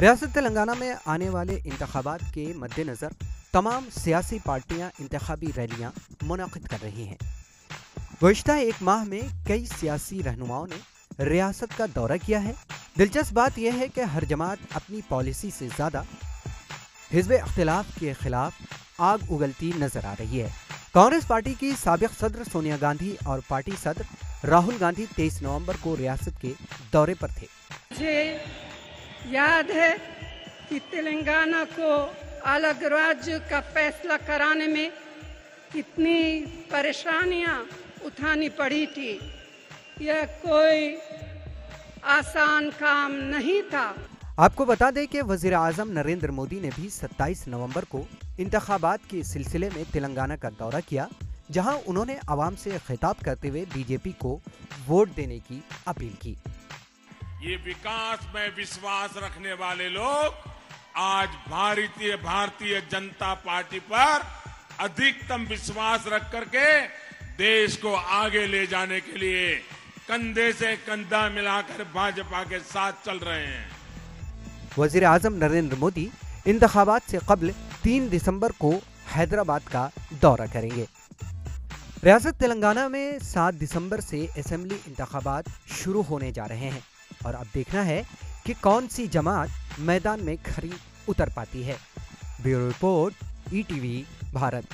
रियासत तेलंगाना में आने वाले इंतखाबात के मद्देनज़र तमाम सियासी पार्टियां इंतखाबी रैलियां मुनक़िद कर रही हैं। गुज़िश्ता एक माह में कई सियासी रहनुमाओं ने रियासत का दौरा किया है। दिलचस्प बात यह है कि हर जमात अपनी पॉलिसी से ज़्यादा हिज़्ब इख्तिलाफ के खिलाफ आग उगलती नजर आ रही है। कांग्रेस पार्टी की साबिक़ सदर सोनिया गांधी और पार्टी सदर राहुल गांधी 23 नवंबर को रियासत के दौरे पर थे। मुझे याद है कि तेलंगाना को अलग राज्य का फैसला कराने में कितनी परेशानियां उठानी पड़ी थी। यह कोई आसान काम नहीं था। आपको बता दें कि वज़ीर आज़म नरेंद्र मोदी ने भी 27 नवंबर को इंतखाबात के सिलसिले में तेलंगाना का दौरा किया, जहां उन्होंने आवाम से खिताब करते हुए बीजेपी को वोट देने की अपील की। ये विकास में विश्वास रखने वाले लोग आज भारतीय जनता पार्टी पर अधिकतम विश्वास रख करके देश को आगे ले जाने के लिए कंधे से कंधा मिलाकर भाजपा के साथ चल रहे हैं। वज़ीर आज़म नरेंद्र मोदी इंतखाबात से कबल 3 दिसंबर को हैदराबाद का दौरा करेंगे। रियासत तेलंगाना में 7 दिसंबर से असेंबली इंतखाबात शुरू होने जा रहे हैं और अब देखना है कि कौन सी जमात मैदान में खरी उतर पाती है। Bureau report, ETV Bharat.